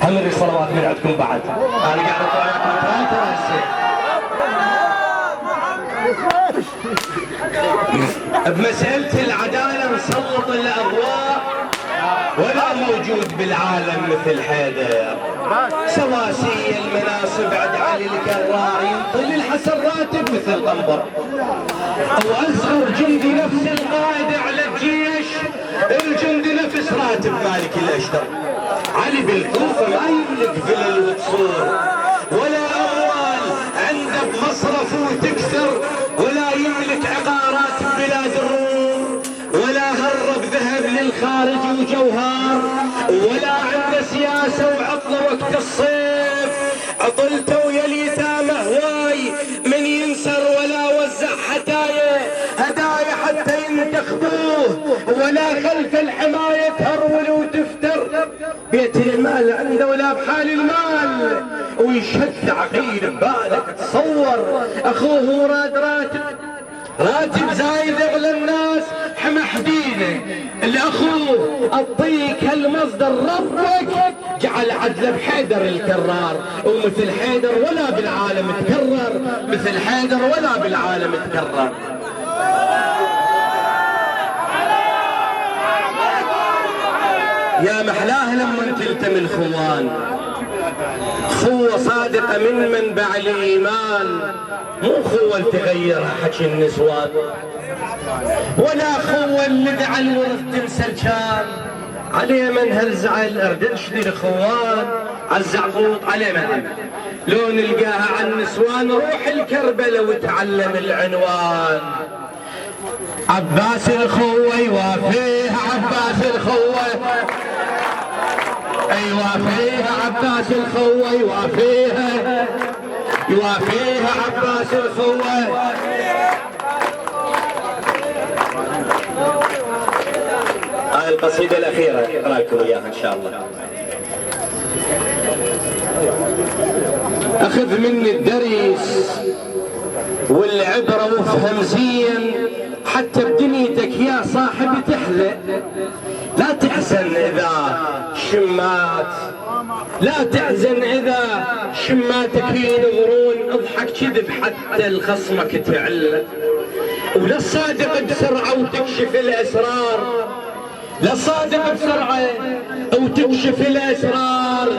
هم الصلوات من عندكم بعد. انا قاعد اطلع لكم ثلاثة هسه. بمسألة العدالة نسلط الأضواء ولا موجود بالعالم مثل حيدر. سواسية المناصب عند علي الكرار ينطي الحسن راتب مثل قنبر. واصغر جندي نفس القائد على الجيش الجندي نفس راتب مالك الاشتر. علي بالكوفة ما يملك فلل وقصور ولا اموال عنده بمصرفه وتكثر ولا يملك عقارات ببلاد الروم ولا هرب ذهب للخارج وجوهر ولا عنده سياسة وعطله وقت الصيف. عطلته ويا اليتامى هواي من ينسر ولا وزع هدايا حتى ينتخبوه ولا خلف الحماية تهرول وتفتر. بيت المال عنده ولا بحال المال ويشد عقيل ببالك تصور اخوه مراد راتب زايد اغلى الناس حمى حديده الاخوه اعطيك هالمصدر ربك جعل عدله بحيدر الكرار ومثل حيدر ولا بالعالم تكرر مثل حيدر ولا بالعالم تكرر. يا محلاه لما تلتمي الخوان خوة صادقة من منبع الإيمان مو خوة تغير حكي النسوان ولا خوة اللي دعا الورث تنسى الجان. عليه من هالزعل اردنش ذي الخوان عالزعبوط عليه من لو نلقاها على النسوان روح الكربلة وتعلم العنوان. عباس الخوة يوافيها عباس الخوة يوافيها عباس الخوة يوافيها عباس الخوة. هاي القصيدة الأخيرة أقرأ لكم إياها إن شاء الله. أخذ مني الدرس والعبرة وافهم زين حتى بدنيتك يا صاحبي تحلى. لا تحزن إذا شمات لا تحزن إذا شماتك ينظرون اضحك كذب حتى الخصمك تعلى. ولا الصادق بسرعة وتكشف الأسرار لا صادق بسرعة وتكشف الأسرار.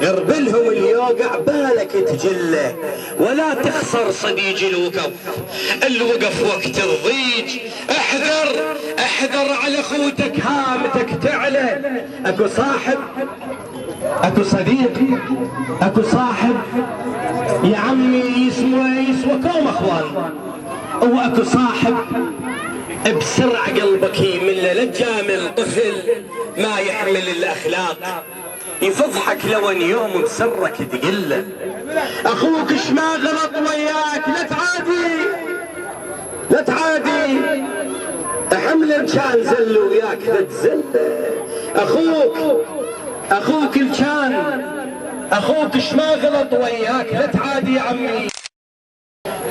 غربلهم اليوقع بالك تجله ولا تخسر صديق الوقف وقت الضيج. احذر على خوتك هامتك تعلى. اكو صديق اكو صاحب يا عمي يسوى كوم اخوان واكو صاحب بسرعة قلبك يمل لا تجامل طفل ما يحمل الاخلاق يفضحك لو ان يوم بسرك تقله. اخوك اش ما غلط وياك لا تعادي حمل كان زل وياك تتزل. اخوك الكان اخوك اش ما غلط وياك لا تعادي يا عمي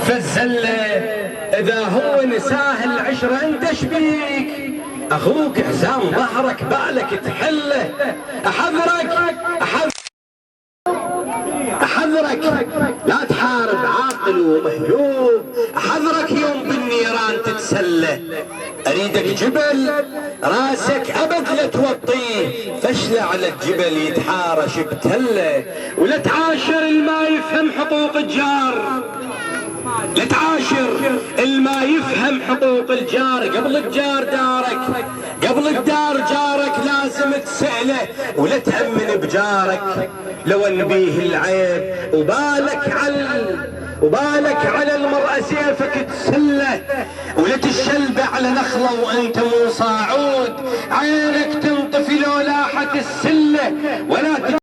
فالزله اذا هو نساه العشره انت شبيك. اخوك حزام ظهرك بالك تحله. احذرك لا تحارب عاقل ومهلوب. احذرك يوم بالنيران تتسله. اريدك جبل راسك ابد لا توطيه فشله على الجبل يتحارش بتله. ولا تعاشر الما يفهم حقوق الجار لا تعاشر الما يفهم حقوق الجار. قبل الجار دارك قبل الدار جارك لازم تسأله ولا تأمن بجارك لو انبيه العيب. وبالك على المرأة سيفك تسله ولا تشلبه على نخلة وانت مو صاعود. عينك تنطفي لو لاحت السلة ولا